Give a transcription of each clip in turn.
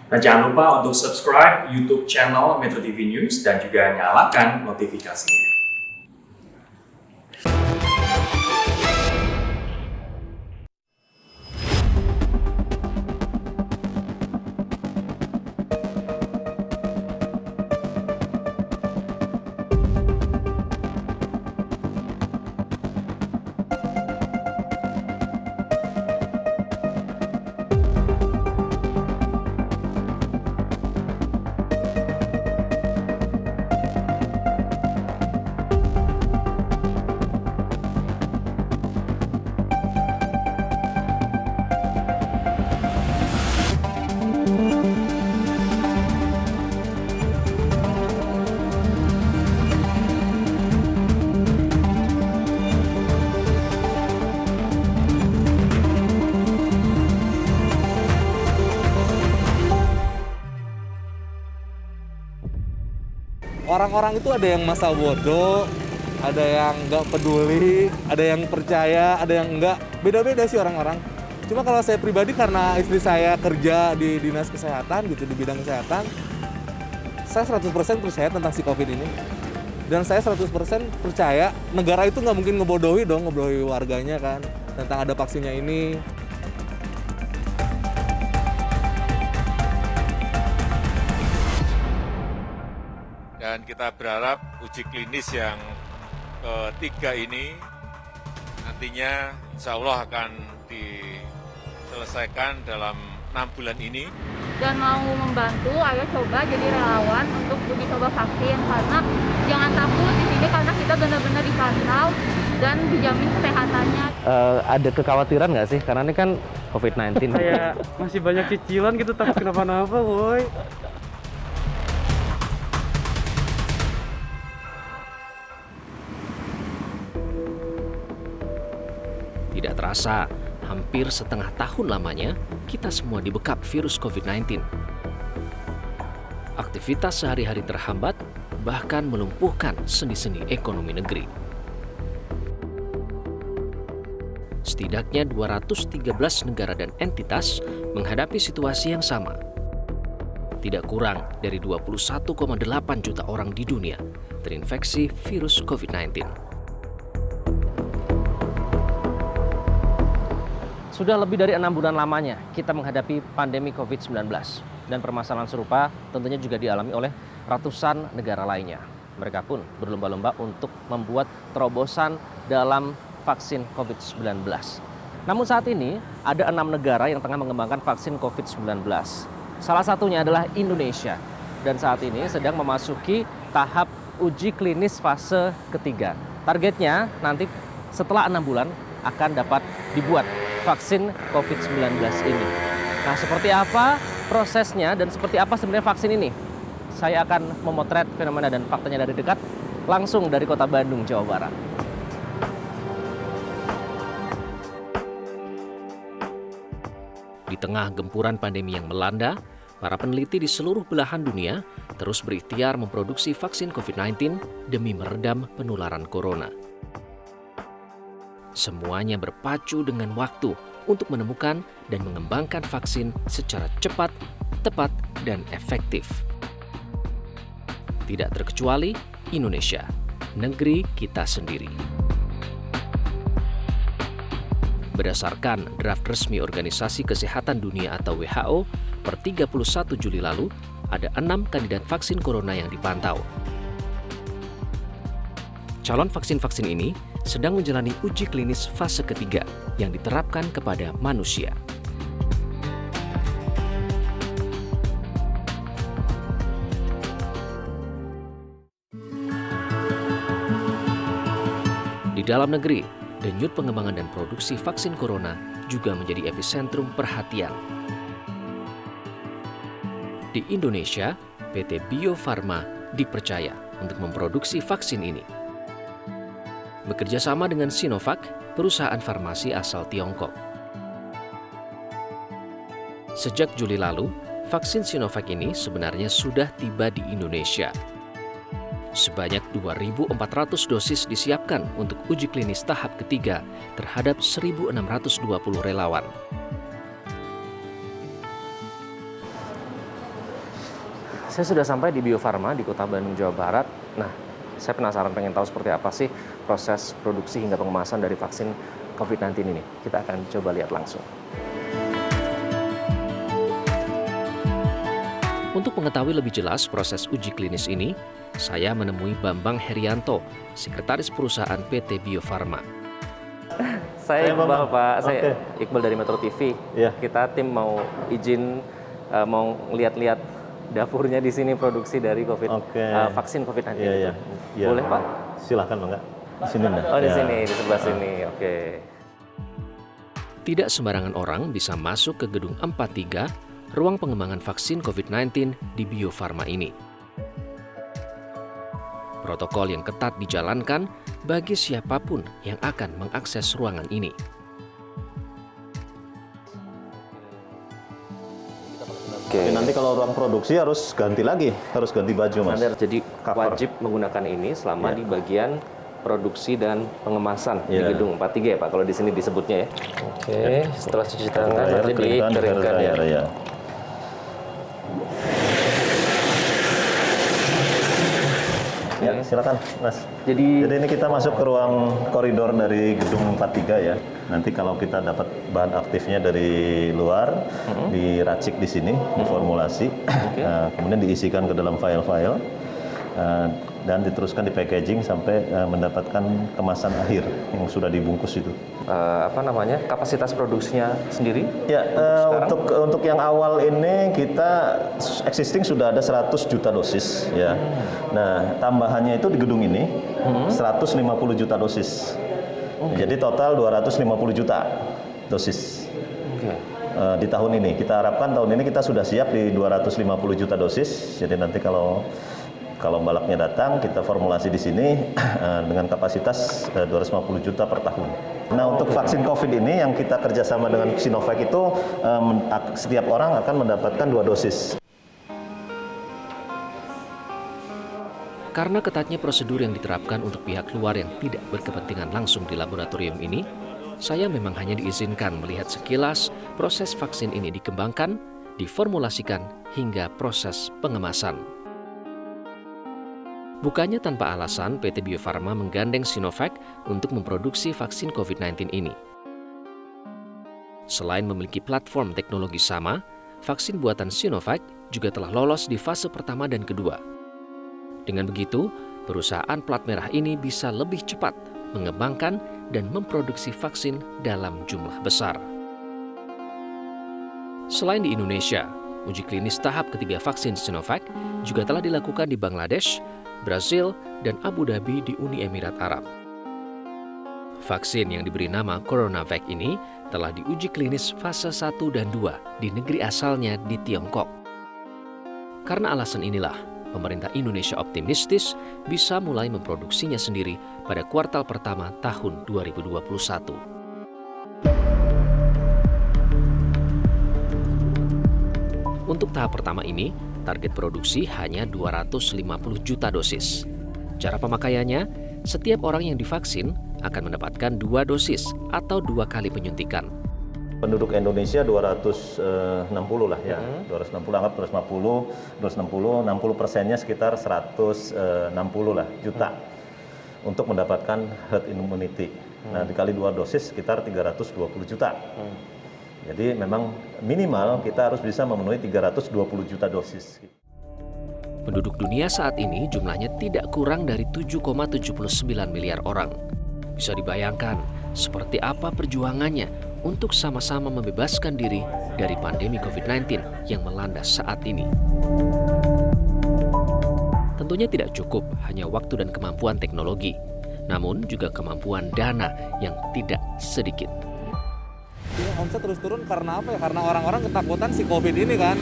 Dan jangan lupa untuk subscribe YouTube channel Metro TV News dan juga nyalakan notifikasinya. Orang-orang itu ada yang masa bodoh, ada yang nggak peduli, ada yang percaya, ada yang enggak. Beda-beda sih orang-orang. Cuma kalau saya pribadi karena istri saya kerja di dinas kesehatan gitu, di bidang kesehatan, saya 100% percaya tentang si COVID ini. Dan saya 100% percaya negara itu nggak mungkin ngebodohi warganya kan, tentang ada vaksinnya ini. Dan kita berharap uji klinis yang ketiga ini nantinya insya Allah akan diselesaikan dalam 6 bulan ini. Dan mau membantu, ayo coba jadi relawan untuk uji coba vaksin. Karena jangan takut di sini karena kita benar-benar dipantau dan dijamin kesehatannya. Ada kekhawatiran nggak sih? Karena ini kan COVID-19. Kayak masih banyak cicilan gitu, takut kenapa-napa, woi. Tidak terasa, hampir setengah tahun lamanya, kita semua dibekap virus COVID-19. Aktivitas sehari-hari terhambat, bahkan melumpuhkan sendi-sendi ekonomi negeri. Setidaknya 213 negara dan entitas menghadapi situasi yang sama. Tidak kurang dari 21,8 juta orang di dunia terinfeksi virus COVID-19. Sudah lebih dari 6 bulan lamanya kita menghadapi pandemi COVID-19. Dan permasalahan serupa tentunya juga dialami oleh ratusan negara lainnya. Mereka pun berlomba-lomba untuk membuat terobosan dalam vaksin COVID-19. Namun saat ini ada 6 negara yang tengah mengembangkan vaksin COVID-19. Salah satunya adalah Indonesia. Dan saat ini sedang memasuki tahap uji klinis fase ketiga. Targetnya nanti setelah 6 bulan akan dapat dibuat vaksin COVID-19 ini. Nah, seperti apa prosesnya dan seperti apa sebenarnya vaksin ini? Saya akan memotret fenomena dan faktanya dari dekat, langsung dari kota Bandung, Jawa Barat. Di tengah gempuran pandemi yang melanda, para peneliti di seluruh belahan dunia terus berikhtiar memproduksi vaksin COVID-19 demi meredam penularan corona. Semuanya berpacu dengan waktu untuk menemukan dan mengembangkan vaksin secara cepat, tepat, dan efektif. Tidak terkecuali Indonesia, negeri kita sendiri. Berdasarkan draft resmi Organisasi Kesehatan Dunia atau WHO, per 31 Juli lalu, ada 6 kandidat vaksin corona yang dipantau. Calon vaksin-vaksin ini sedang menjalani uji klinis fase ketiga yang diterapkan kepada manusia. Di dalam negeri, denyut pengembangan dan produksi vaksin corona juga menjadi epicentrum perhatian. Di Indonesia, PT Bio Farma dipercaya untuk memproduksi vaksin ini. Bekerja sama dengan Sinovac, perusahaan farmasi asal Tiongkok. Sejak Juli lalu, vaksin Sinovac ini sebenarnya sudah tiba di Indonesia. Sebanyak 2.400 dosis disiapkan untuk uji klinis tahap ketiga terhadap 1.620 relawan. Saya sudah sampai di Bio Farma di Kota Bandung, Jawa Barat. Nah, saya penasaran pengen tahu seperti apa sih proses produksi hingga pengemasan dari vaksin COVID-19 ini. Kita akan coba lihat langsung. Untuk mengetahui lebih jelas proses uji klinis ini, saya menemui Bambang Herianto, sekretaris perusahaan PT Bio Farma. Saya Iqbal, Pak. Saya Oke. Iqbal dari Metro TV. Iya. Kita tim mau izin mau lihat-lihat dapurnya di sini produksi dari vaksin COVID-19. Iya. Boleh, Pak? Silahkan Bangga. Di sini dah. Oh, di Ya. sini, di sebelah sini. Oke. Tidak sembarangan orang bisa masuk ke gedung 43, ruang pengembangan vaksin COVID-19 di Bio Farma ini. Protokol yang ketat dijalankan bagi siapapun yang akan mengakses ruangan ini. Oke, nanti kalau ruang produksi harus ganti lagi, harus ganti baju Mas. Jadi Cover. wajib menggunakan ini selama Iya. di bagian produksi dan pengemasan di Iya. gedung 43 ya Pak, kalau di sini disebutnya ya. Oke, setelah cuci tangan Dryer, nanti keringkan, dikeringkan ya. dryer, ya. Ya, silakan Mas. Jadi Jadi ini kita masuk ke ruang koridor dari gedung 43 ya. Nanti kalau kita dapat bahan aktifnya dari luar, diracik di sini, diformulasi, kemudian diisikan ke dalam file-file, dan diteruskan di packaging sampai mendapatkan kemasan akhir yang sudah dibungkus itu. kapasitas produksinya sendiri? Ya, sekarang? untuk yang awal ini kita existing sudah ada 100 juta dosis ya. Nah, tambahannya itu di gedung ini 150 juta dosis. Jadi total 250 juta dosis. Di tahun ini kita harapkan tahun ini kita sudah siap di 250 juta dosis. Jadi nanti kalau balaknya datang, kita formulasi di sini dengan kapasitas 250 juta per tahun. Nah, untuk vaksin COVID ini yang kita kerjasama dengan Sinovac itu setiap orang akan mendapatkan 2 dosis. Karena ketatnya prosedur yang diterapkan untuk pihak luar yang tidak berkepentingan langsung di laboratorium ini, saya memang hanya diizinkan melihat sekilas proses vaksin ini dikembangkan, diformulasikan, hingga proses pengemasan. Bukannya tanpa alasan, PT Bio Farma menggandeng Sinovac untuk memproduksi vaksin COVID-19 ini. Selain memiliki platform teknologi sama, vaksin buatan Sinovac juga telah lolos di fase pertama dan kedua. Dengan begitu, perusahaan plat merah ini bisa lebih cepat mengembangkan dan memproduksi vaksin dalam jumlah besar. Selain di Indonesia, uji klinis tahap ketiga vaksin Sinovac juga telah dilakukan di Bangladesh, Brasil, dan Abu Dhabi di Uni Emirat Arab. Vaksin yang diberi nama CoronaVac ini telah diuji klinis fase 1 dan 2 di negeri asalnya di Tiongkok. Karena alasan inilah, pemerintah Indonesia optimistis bisa mulai memproduksinya sendiri pada kuartal pertama tahun 2021. Untuk tahap pertama ini, target produksi hanya 250 juta dosis. Cara pemakaiannya, setiap orang yang divaksin akan mendapatkan 2 dosis atau 2 kali penyuntikan. Penduduk Indonesia 260 lah ya, 260 anggap 260, 60%-nya sekitar 160 lah juta untuk mendapatkan herd immunity. Nah, dikali 2 dosis sekitar 320 juta. Jadi memang minimal kita harus bisa memenuhi 320 juta dosis. Penduduk dunia saat ini jumlahnya tidak kurang dari 7,79 miliar orang. Bisa dibayangkan seperti apa perjuangannya untuk sama-sama membebaskan diri dari pandemi COVID-19 yang melanda saat ini. Tentunya tidak cukup hanya waktu dan kemampuan teknologi, namun juga kemampuan dana yang tidak sedikit. Omset terus turun karena apa ya? Karena orang-orang ketakutan si COVID ini kan.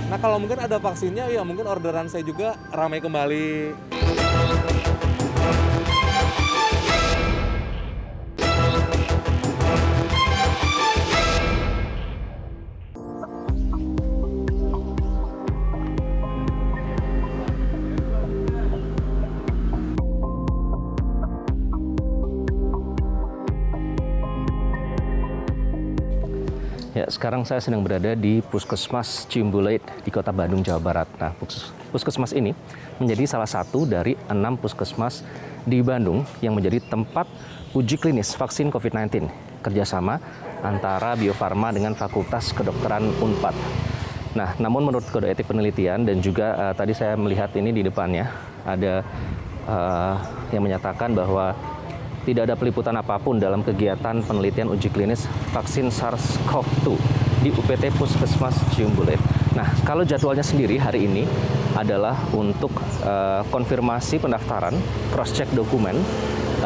Nah, kalau mungkin ada vaksinnya, ya mungkin orderan saya juga ramai kembali. Ya, sekarang saya sedang berada di Puskesmas Ciumbuleuit di Kota Bandung, Jawa Barat. Nah, Puskesmas ini menjadi salah satu dari 6 puskesmas di Bandung yang menjadi tempat uji klinis vaksin COVID-19 kerjasama antara Bio Farma dengan Fakultas Kedokteran Unpad. Nah, namun menurut kode etik penelitian dan juga tadi saya melihat ini di depannya ada yang menyatakan bahwa tidak ada peliputan apapun dalam kegiatan penelitian uji klinis vaksin SARS-CoV-2 di UPT Puskesmas Ciumbuleuit. Nah, kalau jadwalnya sendiri hari ini adalah untuk konfirmasi pendaftaran, cross-check dokumen,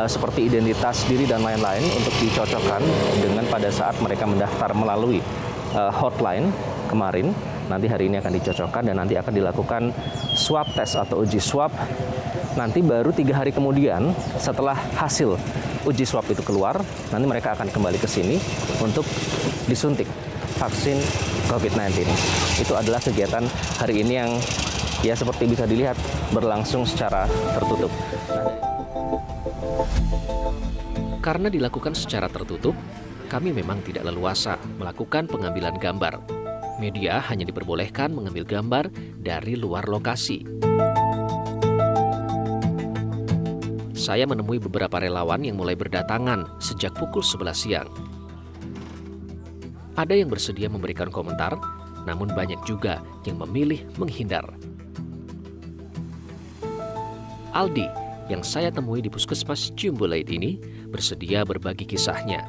seperti identitas diri dan lain-lain untuk dicocokkan dengan pada saat mereka mendaftar melalui hotline kemarin. Nanti hari ini akan dicocokkan dan nanti akan dilakukan swab test atau uji swab. Nanti baru 3 hari kemudian setelah hasil uji swab itu keluar, nanti mereka akan kembali ke sini untuk disuntik vaksin COVID-19. Itu adalah kegiatan hari ini yang ya seperti bisa dilihat berlangsung secara tertutup. Karena dilakukan secara tertutup, kami memang tidak leluasa melakukan pengambilan gambar. Media hanya diperbolehkan mengambil gambar dari luar lokasi. Saya menemui beberapa relawan yang mulai berdatangan sejak pukul 11 siang. Ada yang bersedia memberikan komentar, namun banyak juga yang memilih menghindar. Aldi, yang saya temui di Puskesmas Ciumbuleuit ini, bersedia berbagi kisahnya.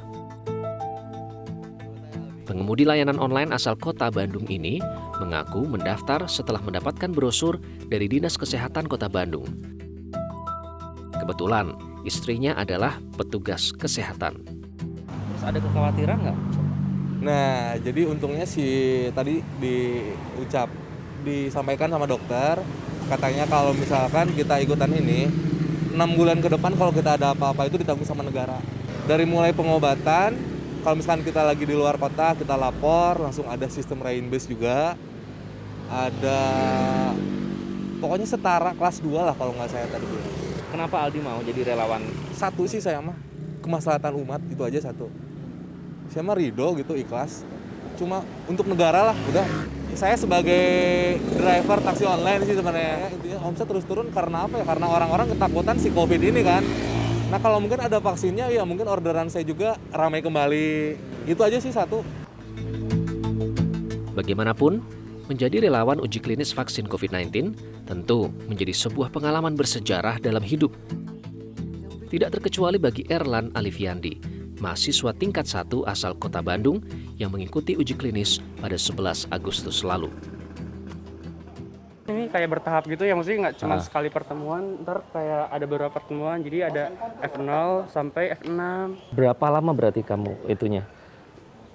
Pengemudi layanan online asal Kota Bandung ini mengaku mendaftar setelah mendapatkan brosur dari Dinas Kesehatan Kota Bandung. Kebetulan, istrinya adalah petugas kesehatan. Terus ada kekhawatiran nggak? Nah, jadi untungnya tadi disampaikan sama dokter, katanya kalau misalkan kita ikutan ini, 6 bulan ke depan kalau kita ada apa-apa itu ditanggung sama negara. Dari mulai pengobatan, kalau misalkan kita lagi di luar kota, kita lapor, langsung ada sistem reimburse juga. Ada, pokoknya setara kelas 2 lah kalau nggak saya tadi bilang. Kenapa Aldi mau jadi relawan? Satu sih saya mah, kemaslahatan umat, itu aja satu. Saya mah ridho gitu, ikhlas. Cuma untuk negara lah, udah. Saya sebagai driver taksi online sih sebenarnya. Intinya omset terus turun karena apa ya? Karena orang-orang ketakutan si COVID ini kan. Nah kalau mungkin ada vaksinnya, ya mungkin orderan saya juga ramai kembali. Itu aja sih satu. Bagaimanapun, menjadi relawan uji klinis vaksin COVID-19 tentu menjadi sebuah pengalaman bersejarah dalam hidup. Tidak terkecuali bagi Erlan Alifiandi, mahasiswa tingkat 1 asal Kota Bandung yang mengikuti uji klinis pada 11 Agustus lalu. Ini kayak bertahap gitu ya, maksudnya nggak cuma sekali pertemuan, ntar kayak ada beberapa pertemuan, jadi ada F0 sampai F6. Berapa lama berarti kamu itunya?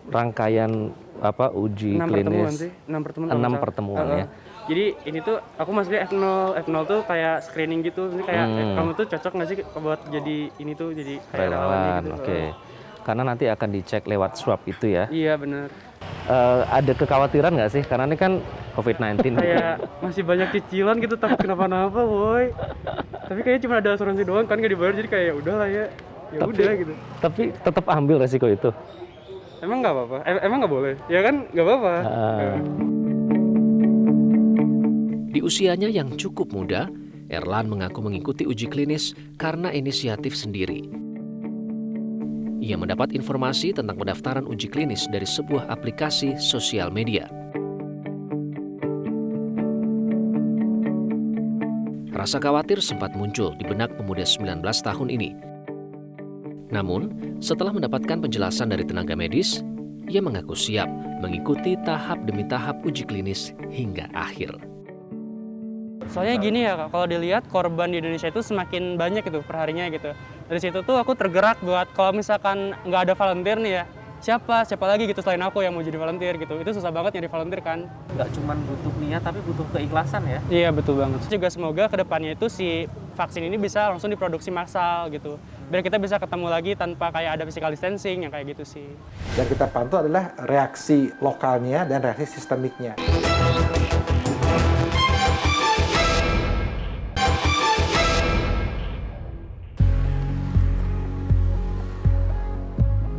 Rangkaian uji 6 klinis? pertemuan sih, 6 pertemuan. 6 pertemuan ya. Jadi ini tuh aku masuknya F0 tuh kayak screening gitu, ini kayak kamu tuh cocok nggak sih buat jadi ini tuh jadi kayak Relawan, gitu. oke. Karena nanti akan dicek lewat swab itu ya. Iya benar. Ada kekhawatiran nggak sih? Karena ini kan COVID-19. Kayak masih banyak cicilan gitu, takut kenapa-napa, boy. Tapi kayaknya cuma ada asuransi doang kan nggak dibayar, jadi kayak ya udah lah ya. Ya udah gitu. Tapi tetap ambil resiko itu. Emang nggak apa-apa? Emang nggak boleh? Ya kan nggak apa-apa. Di usianya yang cukup muda, Erlan mengaku mengikuti uji klinis karena inisiatif sendiri. Ia mendapat informasi tentang pendaftaran uji klinis dari sebuah aplikasi sosial media. Rasa khawatir sempat muncul di benak pemuda 19 tahun ini. Namun, setelah mendapatkan penjelasan dari tenaga medis, ia mengaku siap mengikuti tahap demi tahap uji klinis hingga akhir. Soalnya gini ya Kak, kalau dilihat korban di Indonesia itu semakin banyak gitu perharinya gitu. Dari situ tuh aku tergerak buat kalau misalkan nggak ada volunteer nih ya, siapa lagi gitu selain aku yang mau jadi volunteer gitu. Itu susah banget nyari volunteer kan. Nggak cuma butuh niat tapi butuh keikhlasan ya. Iya betul banget. Juga semoga kedepannya itu si vaksin ini bisa langsung diproduksi massal gitu. Biar kita bisa ketemu lagi tanpa kayak ada physical distancing yang kayak gitu sih. Yang kita pantau adalah reaksi lokalnya dan reaksi sistemiknya.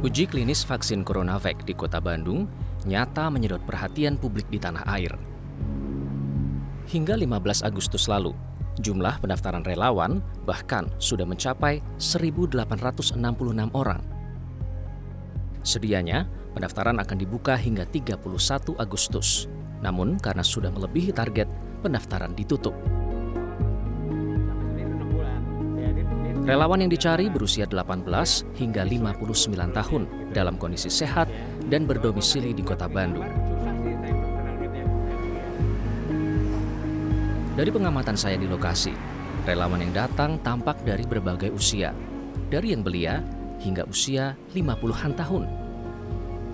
Uji klinis vaksin CoronaVac di Kota Bandung nyata menyedot perhatian publik di tanah air. Hingga 15 Agustus lalu, jumlah pendaftaran relawan bahkan sudah mencapai 1.866 orang. Sedianya, pendaftaran akan dibuka hingga 31 Agustus. Namun, karena sudah melebihi target, pendaftaran ditutup. Relawan yang dicari berusia 18 hingga 59 tahun dalam kondisi sehat dan berdomisili di Kota Bandung. Dari pengamatan saya di lokasi, relawan yang datang tampak dari berbagai usia, dari yang belia hingga usia 50-an tahun.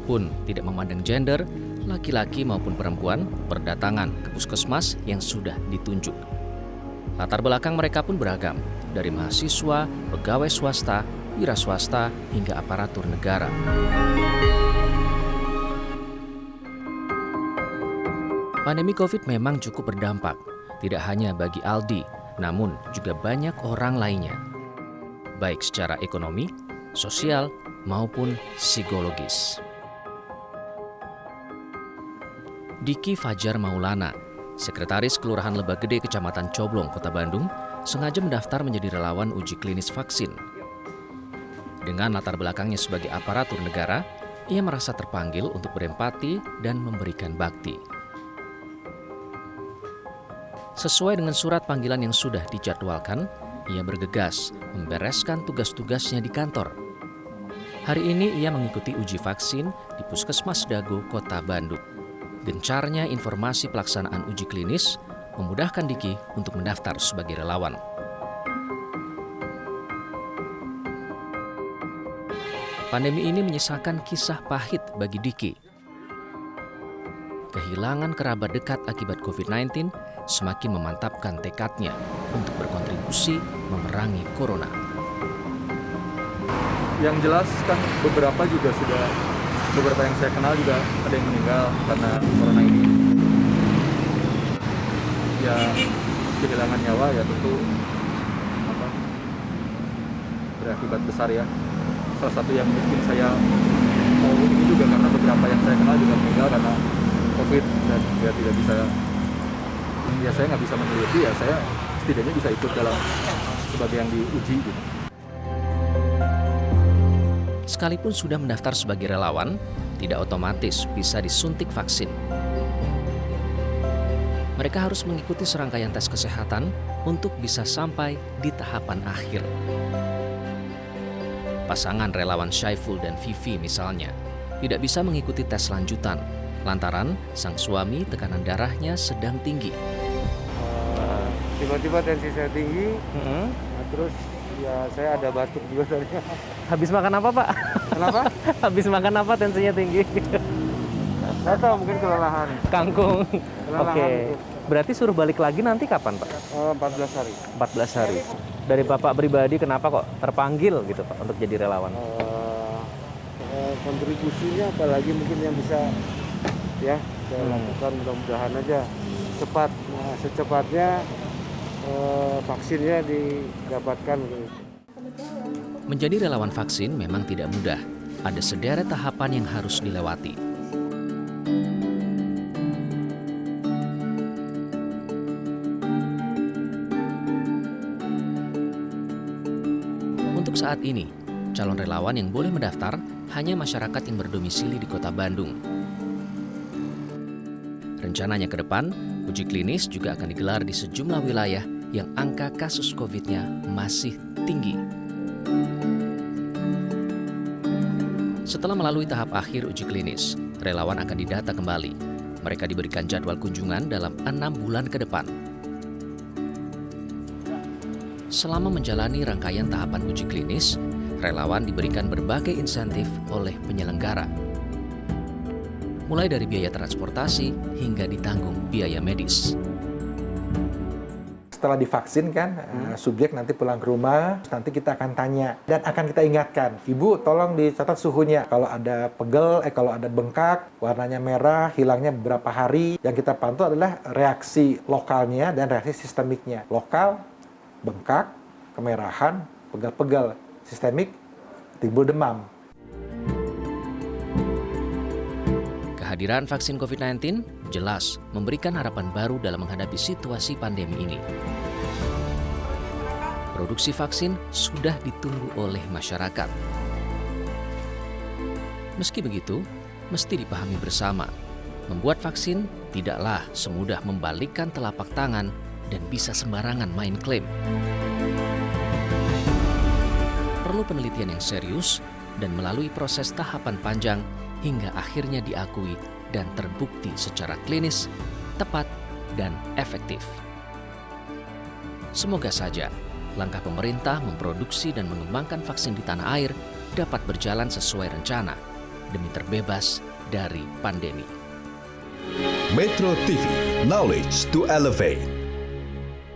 Pun tidak memandang gender, laki-laki maupun perempuan berdatangan ke puskesmas yang sudah ditunjuk. Latar belakang mereka pun beragam, dari mahasiswa, pegawai swasta, wira swasta, hingga aparatur negara. Pandemi COVID memang cukup berdampak, tidak hanya bagi Aldi, namun juga banyak orang lainnya, baik secara ekonomi, sosial, maupun psikologis. Diki Fajar Maulana, Sekretaris Kelurahan Lebak Gede, Kecamatan Coblong, Kota Bandung, sengaja mendaftar menjadi relawan uji klinis vaksin. Dengan latar belakangnya sebagai aparatur negara, ia merasa terpanggil untuk berempati dan memberikan bakti. Sesuai dengan surat panggilan yang sudah dijadwalkan, ia bergegas membereskan tugas-tugasnya di kantor. Hari ini ia mengikuti uji vaksin di Puskesmas Dago, Kota Bandung. Gencarnya informasi pelaksanaan uji klinis memudahkan Diki untuk mendaftar sebagai relawan. Pandemi ini menyisakan kisah pahit bagi Diki. Kehilangan kerabat dekat akibat COVID-19 semakin memantapkan tekadnya untuk berkontribusi memerangi corona. Yang jelas kan beberapa yang saya kenal juga ada yang meninggal karena corona ini. Ya, kehilangan nyawa ya tentu berakibat besar ya. Salah satu yang mungkin saya mau ini juga karena beberapa yang saya kenal juga meninggal karena COVID dan ya tidak bisa, ya saya nggak bisa meneliti, ya saya setidaknya bisa ikut dalam sebagai yang diuji gitu. Sekalipun sudah mendaftar sebagai relawan, tidak otomatis bisa disuntik vaksin. Mereka harus mengikuti serangkaian tes kesehatan untuk bisa sampai di tahapan akhir. Pasangan relawan Syaiful dan Vivi misalnya, tidak bisa mengikuti tes lanjutan, lantaran sang suami tekanan darahnya sedang tinggi. Tiba-tiba tensi saya tinggi, terus ya saya ada batuk juga tadi. Habis makan apa, Pak? Kenapa? Habis makan apa tensinya tinggi? Nggak tahu, mungkin kelelahan. Kangkung. Kelelahan Oke. itu. Berarti suruh balik lagi nanti kapan, Pak? 14 hari. 14 hari. Dari Bapak pribadi kenapa kok terpanggil gitu, Pak, untuk jadi relawan? Kontribusinya apalagi mungkin yang bisa ya saya lakukan, mudah-mudahan aja cepat. Nah, secepatnya vaksinnya didapatkan. Menjadi relawan vaksin memang tidak mudah. Ada sederet tahapan yang harus dilewati. Untuk saat ini, calon relawan yang boleh mendaftar hanya masyarakat yang berdomisili di Kota Bandung. Rencananya ke depan, uji klinis juga akan digelar di sejumlah wilayah yang angka kasus COVID-nya masih tinggi. Setelah melalui tahap akhir uji klinis, relawan akan didata kembali. Mereka diberikan jadwal kunjungan dalam 6 bulan ke depan. Selama menjalani rangkaian tahapan uji klinis, relawan diberikan berbagai insentif oleh penyelenggara. Mulai dari biaya transportasi hingga ditanggung biaya medis. Setelah divaksin kan, subjek nanti pulang ke rumah, nanti kita akan tanya dan akan kita ingatkan, Ibu tolong dicatat suhunya. Kalau ada pegel, kalau ada bengkak, warnanya merah, hilangnya beberapa hari. Yang kita pantau adalah reaksi lokalnya dan reaksi sistemiknya. Lokal, bengkak, kemerahan, pegal-pegal. Sistemik, timbul demam. Kehadiran vaksin COVID-19 jelas memberikan harapan baru dalam menghadapi situasi pandemi ini. Produksi vaksin sudah ditunggu oleh masyarakat. Meski begitu, mesti dipahami bersama, membuat vaksin tidaklah semudah membalikkan telapak tangan dan bisa sembarangan main klaim. Perlu penelitian yang serius dan melalui proses tahapan panjang hingga akhirnya diakui dan terbukti secara klinis, tepat, dan efektif. Semoga saja langkah pemerintah memproduksi dan mengembangkan vaksin di tanah air dapat berjalan sesuai rencana demi terbebas dari pandemi. Metro TV, knowledge to elevate.